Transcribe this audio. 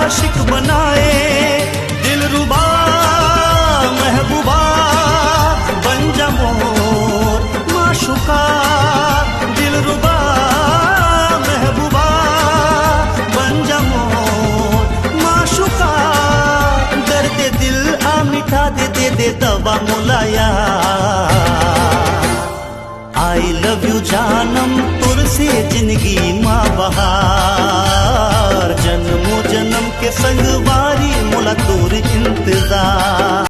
आशिक बनाए, दिलरुबा महबूबा बन जा मोर माशुका, दिलरुबा महबूबा बन जा मोर माशुका। दर्द दिल आ मिठा दे दवा मुलाया। आई लव यू जानम तुर से जिंदगी माँ बहार, जन्मों जन्म के संग वारी मुला तोर इंतजार।